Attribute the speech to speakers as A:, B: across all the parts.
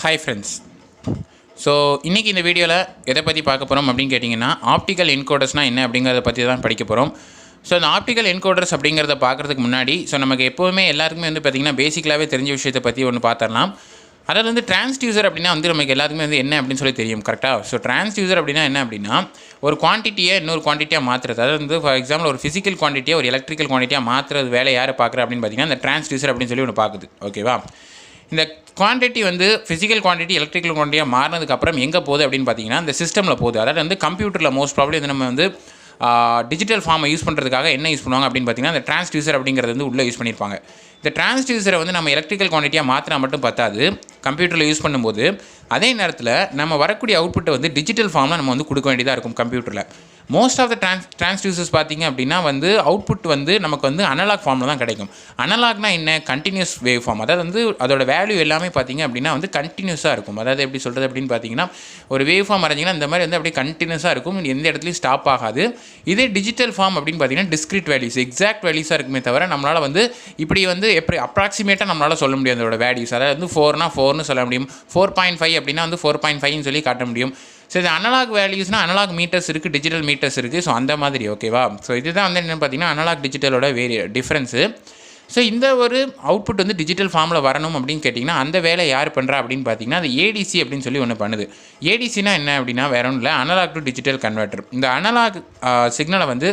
A: Hi friends. So இன்றைக்கி இந்த வீடியோவில் எதை பற்றி பார்க்க போகிறோம் அப்படின்னு கேட்டிங்கன்னா ஆப்டிக்கல் என்கோடர்ஸ்னால் என்ன அப்படிங்கிறத பற்றி தான் படிக்க போகிறோம். ஸோ இந்த ஆப்டிக்கல் என்கோடர்ஸ் அப்படிங்கிறத பார்க்குறதுக்கு முன்னாடி நமக்கு எப்போவுமே எல்லாருக்குமே பார்த்திங்கன்னா பேசிக்கலாகவே தெரிஞ்ச விஷயத்தை பற்றி ஒன்று பார்த்துடலாம். அதாவது டிரான்ஸ்டியூசர் அப்படின்னா நமக்கு எல்லாத்துக்குமே என்ன அப்படின்னு சொல்லி தெரியும் கரெக்டாக. ஸோ டிரான்ஸ்டியூசர் அப்படின்னா என்ன அப்படின்னா ஒரு குவான்டிட்டியை இன்னொரு குவான்டிட்டியாக மாற்றுறது. அதாவது ஃபார் எக்ஸாம்பிள் ஒரு ஃபிசிக்கல் குவான்டிட்டியை ஒரு எலக்ட்ரிக்கல் குவான்டிட்டியாக மாற்றுறது வேலை யார் பார்க்குற அப்படின்னு பார்த்திங்கன்னா இந்த டிரான்ஸ்டியூசர் அப்படின்னு சொல்லி ஒன்று பார்க்குது. ஓகேவா? இந்த குவான்டிட்டி ஃபிசிக்கல் குவான்டிட்டி எலக்ட்ரிக்கல் குவான்டிட்டியாக மாறினதுக்கப்புறம் எங்கே போகுது அப்படின்னு பார்த்தீங்கன்னா இந்த சிஸ்டமில் போகுது. அதாவது கம்ப்யூட்டரில் மோஸ்ட் ப்ராப்ளம் நம்ம டிஜிட்டல் ஃபார்மை யூஸ் பண்ணுறதுக்காக என்ன யூஸ் பண்ணுவாங்க அப்படின்னு பார்த்தீங்கன்னா இந்த டிரான்ஸ்டியூசர் அப்படிங்கிறது உள்ளே யூஸ் பண்ணியிருப்பாங்க. இந்த டிரான்ஸ்டியூசரை நம்ம எலக்ட்ரிக்கல் குவான்டிட்டியாக மாற்றினா மட்டும் பார்த்தாது, கம்ப்யூட்டரில் யூஸ் பண்ணும்போது அதே நேரத்தில் நம்ம வரக்கூடிய அவுட்புட்டை டிஜிட்டல் ஃபார்மில் நம்ம கொடுக்க வேண்டியதாக இருக்கும் கம்ப்யூட்டரில். மோஸ்ட் ஆஃப் த டிரான்ஸ்டியூசர்ஸ் பார்த்திங்க அப்படின்னா அவுட்புட் நமக்கு அனலாக் ஃபார்மில் தான் கிடைக்கும். அனலாக்னா என்ன? Continuous wave form. அதாவது அதோட வேல்யூ எல்லாமே பார்த்திங்க அப்படின்னா கண்டினியூஸாக இருக்கும். அதாவது எப்படி சொல்கிறது அப்படின்னு பார்த்தீங்கன்னா ஒரு வேவ் ஃபார்ம் வரைஞ்சிங்கன்னா இந்த மாதிரி அப்படியே கண்டினியூஸாக இருக்கும், எந்த இடத்துலையும் ஸ்டாப் ஆகாது. இதே டிஜிட்டல் ஃபார்ம் அப்படின்னு பார்த்தீங்கன்னா டிஸ்க்ரீட் வேல்யூஸ், எக்ஸாக்ட் வேல்யூஸாக இருக்குமே தவிர நம்மளால் இப்படி எப்படி அப்ராக்சிமேட்டாக நம்மளால் சொல்ல முடியும் அதோட வேல்யூஸ். அதாவது 4னா 4னு சொல்ல முடியும், 4.5 அப்படின்னா 4.5ன்னு சொல்லி காட்ட முடியும். ஸோ இது அனலாக் வேல்யூஸ்னால் அனலாக் மீட்டர்ஸ் இருக்குது, டிஜிட்டல் மீட்டர்ஸ் இருக்குது. ஸோ அந்த மாதிரி ஓகேவா. ஸோ இதுதான் என்னென்னு பார்த்தீங்கன்னா அனலாக் டிஜிட்டலோட டிஃப்ரென்ஸு. ஸோ இந்த ஒரு அவுட்புட் டிஜிட்டல் ஃபார்மில் வரணும் அப்படின்னு கேட்டிங்கன்னா அந்த வேலை யார் பண்ணுறா அப்படின்னு பார்த்தீங்கன்னா அது ஏடிசி அப்படின்னு சொல்லி ஒன்று பண்ணுது. ஏடிசினா என்ன அப்படின்னா வேற ஒன்றும் இல்லை, அனலாக் டு டிஜிட்டல் கன்வெர்ட்டர். இந்த அனலாக் சிக்னலை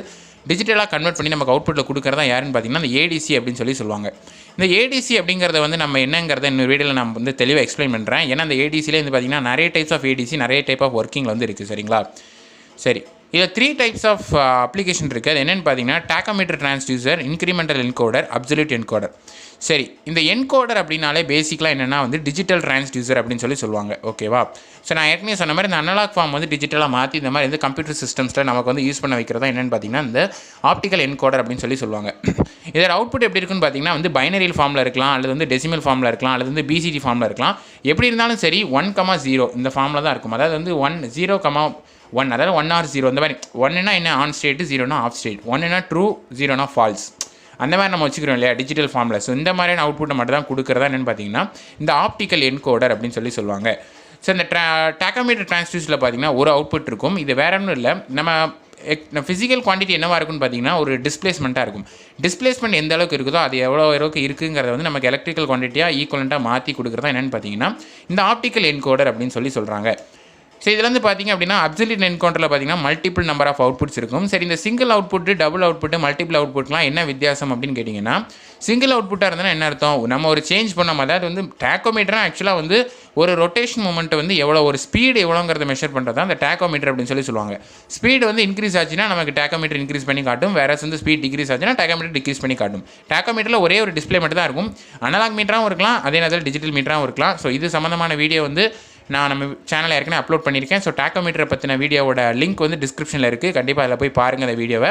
A: டிஜிட்டலாக கன்வெர்ட் பண்ணி நமக்கு அவுட்புட்டில் கொடுக்குறதா யாருன்னு பார்த்தீங்கன்னா அந்த ஏடிசி அப்படின்னு சொல்லி சொல்லுவாங்க. இந்த ஏடிசி அப்படிங்கிறத நம்ம என்னங்கிறத இன்னொரு வீடியோவில் நான் தெளிவாக எக்ஸ்பிளைன் பண்ணுறேன். ஏன்னா அந்த ஏடிசிலே பார்த்தீங்கன்னா நிறைய டைப்ஸ் ஆஃப் ஏடிசி, நிறைய டைப் ஆஃப் ஒர்க்கிங்கில் இருக்குது. சரிங்களா? சரி, இதில் 3 டைப்ஸ் ஆஃப் அப்ளிகேஷன் இருக்குது. அது என்னென்னு பார்த்தீங்கன்னா tachometer transducer, incremental encoder, absolute encoder. சரி, இந்த என்கோடர் அப்படின்னாலே பேசிக்கலாக என்னென்னா டிஜிட்டல் டிரான்ஸ்டியூசர் அப்படின்னு சொல்லி சொல்லுவாங்க. ஓகேவா? ஸோ நான் ஏற்கனவே சொன்ன மாதிரி இந்த அனலாக் ஃபார்ம் டிஜிட்டலாக மாற்றி இந்த மாதிரி கம்ப்யூட்டர் சிஸ்டம்ஸில் நமக்கு யூஸ் பண்ண வைக்கிறதா என்னென்னு பார்த்தீங்கன்னா இந்த ஆப்டிக்கல் என்கோடர் அப்படின்னு சொல்லி சொல்லுவாங்க. இதோட அவுட்புட் எப்படி இருக்குன்னு பார்த்தீங்கன்னா பைனரி ஃபார்மில் இருக்கலாம், அல்லது டெசிமல் ஃபார்மில் இருக்கலாம், அல்லது பிசிடி ஃபார்மில் இருக்கலாம். எப்படி இருந்தாலும் சரி 1,0 இந்த ஃபார்மில் தான் இருக்கும். அதாவது 1,0,1 அதாவது 1 or 0 இந்த மாதிரி. 1னா என்ன? ஆன் ஸ்டேட், 0னா ஆஃப் ஸ்டேட், 1னா ட்ரூ, 0னா ஃபால்ஸ். அந்த மாதிரி நம்ம வச்சுக்கிறோம் இல்லையா டிஜிட்டல் ஃபார்மில். ஸோ இந்த மாதிரியான அவுட்புட்டை மட்டும் தான் கொடுக்குறதா என்னென்னு பார்த்தீங்கன்னா இந்த ஆப்டிக்கல் என்கோடர் அப்படின்னு சொல்லி சொல்லுவாங்க. ஸோ இந்த டாக்கோமீட்டர் டிரான்ஸ்டியூஸில் பார்த்தீங்கன்னா ஒரு அவுட்புட் இருக்கும். இது வேற ஒன்றும் இல்லை, நம்ம ஃபிசிக்கல் குவான்டிட்டி என்னவாக இருக்குன்னு பார்த்தீங்கன்னா ஒரு டிஸ்பிளேஸ்மெண்ட்டாக இருக்கும். டிஸ்பிளேஸ்மெண்ட் எந்த அளவுக்கு இருக்குதோ அது எவ்வளோ அளவுக்கு இருக்குங்கிறத நமக்கு எலக்ட்ரிக்கல் குவான்டிட்டியாக ஈக்குவலண்ட்டாக மாற்றி கொடுக்குறதா என்னென்னு பார்த்தீங்கன்னா இந்த ஆப்டிக்கல் என்கோடர் அப்படின்னு சொல்லி சொல்கிறாங்க. ஸோ இதில் பார்த்தீங்க அப்படின்னா அப்சல்யூட் என்கோடரில் பார்த்தீங்கன்னா மல்டிபிள் நம்பர் ஆஃப் அவுட்புட்ஸ் இருக்கும். சரி, இந்த single output, double output, multiple அவுட்புட்லாம் என்ன வித்தியாசம் அப்படின்னு கேட்டிங்கன்னா சிங்கிள் அவுட்புட்டாக இருந்தால் என்ன அர்த்தம்? நம்ம ஒரு சேஞ்ச் பண்ணோம். அதாவது டாக்கோமீட்டர் ஆக்சுவலாக ஒரு ரொட்டேஷன் மூமெண்ட்டை எவ்வளோ ஒரு ஸ்பீடு எவ்வளோங்கிறத மெஷர் பண்ணுறது தான் அந்த டாக்கோமீட்டர் அப்படின்னு சொல்லி சொல்லுவாங்க. ஸ்பீடு இன்க்ரீஸ் ஆச்சுன்னா நமக்கு டாக்கோமீட்டர் இன்க்ரீஸ் பண்ணி காட்டும், வேற ஸ்பீட் டிக்ரீஸ் ஆச்சுன்னா டாக்கோமீட்டர் டிக்ரீஸ் பண்ணி காட்டும். டாக்கோமீட்டரில் ஒரே ஒரு டிஸ்பிளே மட்டும் தான் இருக்கும். அனலாக் மீட்டராகவும் இருக்கலாம், அதே நேரத்தில் டிஜிட்டல் மீட்டராகவும் இருக்கலாம். ஸோ இது சம்மந்தமான வீடியோ நான் நம்ம சேனலில் ஏற்கனவே அப்லோட் பண்ணியிருக்கேன். ஸோ டாக்கோமீட்டரை பற்றின வீடியோவோட லிங்க் டிஸ்கிரிப்ஷனில் இருக்குது, கண்டிப்பாக அதில் போய் பாருங்கள் அந்த வீடியோவை.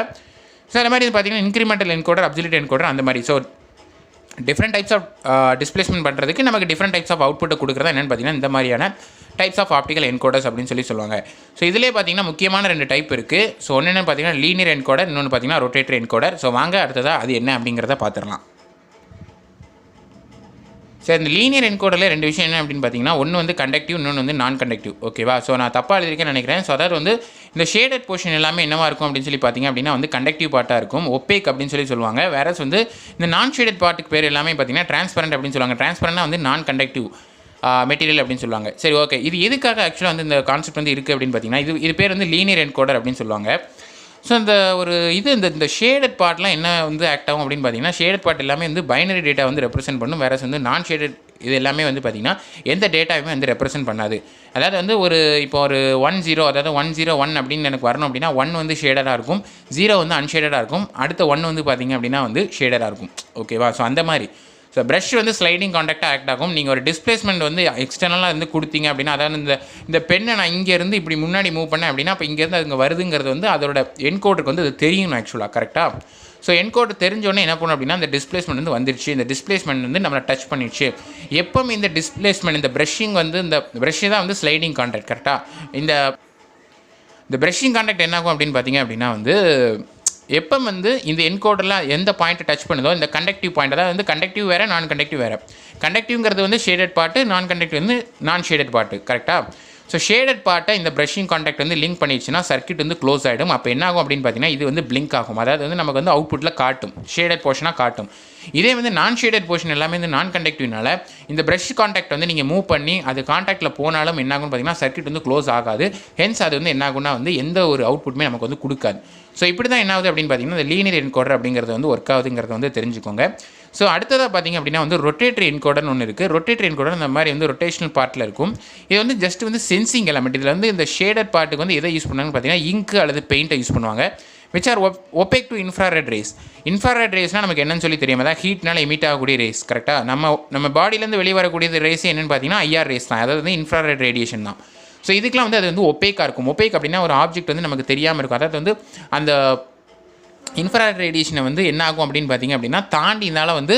A: ஸோ அந்த மாதிரி பார்த்தீங்கன்னா இன்க்ரிமெண்டல் என்கோடர், அப்சல்யூட் என்கோடர் அந்த மாதிரி. So different types of displacement பண்ணுறதுக்கு நமக்கு டிஃப்ரெண்ட் டைப்ஸ் ஆஃப் அவுட்புட்டை கொடுக்குறதா என்னென்னு பார்த்தீங்கன்னா இந்த மாதிரியான டைப்ஸ் ஆஃப் ஆப்டிக்கல் என்கோடர்ஸ் அப்படின்னு சொல்லி சொல்லுவாங்க. ஸோ இதிலே பார்த்தீங்கன்னா முக்கியமான 2 டைப் இருக்குது. ஸோ ஒன்று என்னென்னு பார்த்தீங்கன்னா லீனியர் என்கோடர், இன்னொன்று பார்த்தீங்கன்னா ரொட்டேட்டர் என்கோடர். ஸோ வாங்க அடுத்ததாக அது என்ன அப்படிங்கிறத பார்த்துடலாம். சரி, இந்த லீனியர் என்கோடரில் 2 விஷயம் என்ன அப்படின்னு பார்த்தீங்கன்னா ஒன்று கண்டக்டிவ், இன்னொன்று நான் கண்டக்டிவ். ஓகேவா? ஸோ நான் தப்பாக எழுதிருக்கேன்னு நினைக்கிறேன். ஸோ அதாவது இந்த ஷேடட் போர்ஷன் எல்லாமே என்னவாக இருக்கும் அப்படின்னு சொல்லி பார்த்தீங்க அப்படின்னா கண்டக்டிவ் பார்ட்டாக இருக்கும், ஒப்பேக் அப்படின்னு சொல்லி சொல்லுவாங்க. வேற இந்த நான் ஷேடட் பார்ட்டுக்கு பேர் எல்லாமே பார்த்தீங்கன்னா டிரான்ஸ்பரண்ட் அப்படின்னு சொல்லுவாங்க. டிரான்ஸ்பரண்ட்னா நான் கண்டக்டிவ் மெட்டீரியல் அப்படின்னு சொல்லுவாங்க. சரி, ஓகே. இது எதுக்காக ஆக்சுவலாக இந்த கான்செப்ட் இருக்குது அப்படின்னு பார்த்தீங்கன்னா இது பேர் லீனியர் என்கோடர் அப்படின்னு சொல்லுவாங்க. ஸோ இந்த ஷேடட் பார்ட்லாம் என்ன ஆக்ட் ஆகும் அப்படின்னு பார்த்தீங்கன்னா ஷேடட் பார்ட் எல்லாமே பைனரி டேட்டா ரெப்ரசென்ட் பண்ணும். வேற நான் ஷேடட் இது எல்லாமே பார்த்தீங்கன்னா எந்த டேட்டாவுமே ரெப்ரசென்ட் பண்ணாது. அதாவது இப்போ ஒரு 1,0 அதாவது 101 அப்படின்னு எனக்கு வரணும் அப்படின்னா 1 ஷேடடாக இருக்கும், 0 அன்ஷேடடாக இருக்கும், அடுத்த 1 பார்த்தீங்க அப்படின்னா ஷேடடாக இருக்கும். ஓகேவா? ஸோ அந்த மாதிரி. ஸோ ப்ரஷ் ஸ்லைடிங் காண்டாக்டாக ஆக்ட் ஆகும். நீங்கள் ஒரு டிஸ்பிளேஸ்மெண்ட் எக்ஸ்டர்னலாக கொடுத்தீங்க அப்படின்னா அதாவது இந்த பெண்ணை நான் இங்கேருந்து இப்படி முன்னாடி மூவ் பண்ணேன் அப்படின்னா அப்போ இங்கேருந்து அதுங்க வருதுங்கிறது அதோட என்கோடருக்கு அது தெரியணும் ஆக்சுவலாக. கரெக்டாக? ஸோ என்கோடர் தெரிஞ்சோடனே என்ன பண்ணணும் அப்படின்னா இந்த டிஸ்பிளேஸ்மெண்ட் வந்துருச்சு, இந்த டிஸ்பிளேஸ்மெண்ட் நம்மளை டச் பண்ணிடுச்சு. எப்போவும் இந்த டிஸ்பிளேஸ்மெண்ட் இந்த ப்ரஷிங் இந்த ப்ரஷ்ஷு தான் ஸ்லைடிங் காண்டாக்ட். கரெக்டாக? இந்த ப்ரஷிங் காண்டாக்ட் என்ன ஆகும் அப்படின்னு பார்த்தீங்க அப்படின்னா எப்போ வந்து இந்த என்கோடரில் எந்த பாயிண்ட்டை டச் பண்ணுதோ இந்த கண்டக்டிவ் பாயிண்ட், அதாவது வந்து கண்டக்டிவ் வேறு நான் கண்டக்டிவ் வேறு. கண்டக்டிவ்ங்கிறது வந்து ஷேடட் பார்ட்டு, நான் கண்டக்டிவ் வந்து நான் ஷேடட் பார்ட்டு, கரெக்டாக? ஸோ ஷேடட் பார்ட்டை இந்த ப்ரஷிங் காண்டாக்ட் வந்து லிங்க் பண்ணிடுச்சுன்னா சர்க்யூட் வந்து க்ளோஸ் ஆகிடும். அப்போ என்ன ஆகும் அப்படின்னு பார்த்தீங்கன்னா இது வந்து பிளிங்க் ஆகும், அதாவது வந்து நமக்கு வந்து அவுட்புட்டில் காட்டும், ஷேடட் போர்ஷனாக காட்டும். இதே வந்து நான் ஷேடட் போர்ஷன் எல்லாமே வந்து நான் கண்டக்டிவ்னால இந்த ப்ரஷ் காண்டாக்ட் வந்து நீங்கள் மூவ் பண்ணி அது காண்டாக்டில் போனாலும் என்ன ஆகும்னு பார்த்தீங்கன்னா சர்க்யூட் வந்து க்ளோஸ் ஆகாது. ஹென்ஸ் அது வந்து என்ன ஆகும்னா வந்து எந்த ஒரு அவுட்புட்டுமே நமக்கு வந்து கொடுக்காது. ஸோ இப்படி தான் என்ன ஆகுது அப்படின்னு பார்த்தீங்கன்னா இந்த லீனியர் என்கோடர் அப்படிங்கிறது வந்து ஒர்க் ஆகுதுங்கிறத வந்து தெரிஞ்சுக்கோங்க. ஸோ அடுத்ததாக பார்த்தீங்க அப்படின்னா வந்து ரொட்டேட்டரி என்கோடர்னு ஒன்று இருக்குது. ரொட்டேட்டரி என்கோடர் இந்த மாதிரி வந்து ரொட்டேஷனல் பார்ட்டில் இருக்கும். இது வந்து ஜஸ்ட் வந்து சென்சிங் எலமெண்ட். இதில் வந்து இந்த ஷேடட் பார்ட்டுக்கு வந்து எதை யூஸ் பண்ணாங்கன்னு பார்த்தீங்கன்னா இங்கு அல்லது பெயிண்ட்டை யூஸ் பண்ணுவாங்க. Which are opaque to infrared rays. Infrared ரேஸ்னால் நமக்கு என்னன்னு சொல்லி தெரியும், அதான் ஹீட்னால எமிட் ஆகக்கூடிய ரேஸ், கரெக்டாக? நம்ம பாடியிலேருந்து வெளியே வரக்கூடிய ரேஸ் என்னென்னு பார்த்தீங்கன்னா ஐஆர் ரேஸ் தான், அதாவது வந்து இன்ஃப்ராரெட் ரேடியேஷன் தான். ஸோ இதுக்கெலாம் வந்து அது வந்து ஒப்பேக்காக இருக்கும். ஒப்பேக் அப்படின்னா ஒரு ஆப்ஜெக்ட் வந்து நமக்கு தெரியாமல் இருக்கும். அதாவது வந்து அந்த இன்ஃப்ராரெட் ரேடியேஷனை வந்து என்ன ஆகும் அப்படின்னு பார்த்தீங்க அப்படின்னா தாண்டினால வந்து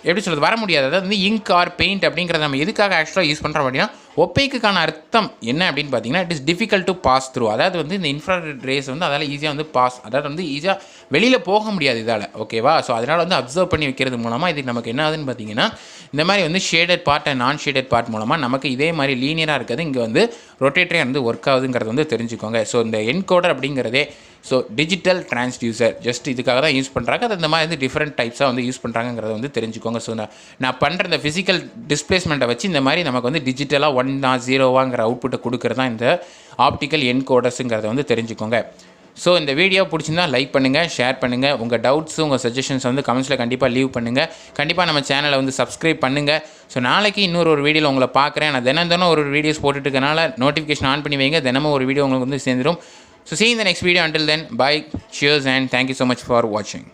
A: எப்படி சொல்கிறது வர முடியாது. அதாவது வந்து இங்க் ஆர் பெயிண்ட் அப்படிங்கிறத நம்ம எதுக்காக ஆக்சுவலாக யூஸ் பண்ணுறோம் அப்படின்னா ஒப்பேக்குக்கான அர்த்தம் என்ன அப்படின்னு பார்த்தீங்கன்னா it is difficult to pass through. அதாவது வந்து இந்த இன்ஃப்ராரெட் ரேஸ் வந்து அதால் ஈஸியாக வந்து பாஸ், அதாவது வந்து ஈஸியாக வெளியில் போக முடியாது இதால், ஓகேவா? ஸோ அதனால் வந்து அப்சர்வ் பண்ணி வைக்கிறது மூலமாக இதுக்கு நமக்கு என்ன ஆகுதுன்னு பார்த்தீங்கன்னா இந்த மாதிரி வந்து ஷேடட் பார்ட் அண்ட் நான் ஷேடட் பார்ட் மூலமாக நமக்கு இதே மாதிரி லீனியராக இருக்கிறது இங்கே வந்து ரொட்டேட்டரியாக வந்து ஒர்க் ஆகுதுங்கிறது வந்து தெரிஞ்சுக்கோங்க. ஸோ இந்த என்கோடர் அப்படிங்கிறதே ஸோ டிஜிட்டல் டிரான்ஸ்டியூசர் ஜஸ்ட் இதுக்காக தான் யூஸ் பண்ணுறாங்க. அது இந்த மாதிரி வந்து டிஃப்ரெண்ட் டைப்ஸாக வந்து யூஸ் பண்ணுறாங்கிறத வந்து தெரிஞ்சுக்கோங்க. ஸோ நான் பண்ணுற இந்த ஃபிசிக்கல் டிஸ்பிளேஸ்மெண்ட்டை வச்சு இந்த மாதிரி நமக்கு வந்து டிஜிட்டலாக 1 0வாங்கிற அவுட்புட்டை கொடுக்குறது தான் இந்த ஆப்டிக்கல் என்கோடர்ஸுங்கிறத வந்து தெரிஞ்சுக்கோங்க. ஸோ இந்த வீடியோ பிடிச்சிருந்தா லைக் பண்ணுங்கள், ஷேர் பண்ணுங்கள். உங்கள் டவுட்ஸு உங்கள் சஜஷன்ஸ் வந்து கமெண்ட்ஸில் கண்டிப்பாக லீவ் பண்ணுங்கள். கண்டிப்பாக நம்ம சேனலை வந்து சப்ஸ்கிரைப் பண்ணுங்கள். ஸோ நாளைக்கு இன்னொரு வீடியோவில் உங்களை பார்க்குறேன். நான் தினம் ஒரு வீடியோஸ் போட்டுட்டு இருக்கனால நோட்டிஃபிகேஷன் ஆன் பண்ணி வைங்க. தினமும் ஒரு வீடியோ உங்களுக்கு வந்து சேர்ந்துடும். So see you in the next video. Until then, bye, cheers, and thank you so much for watching.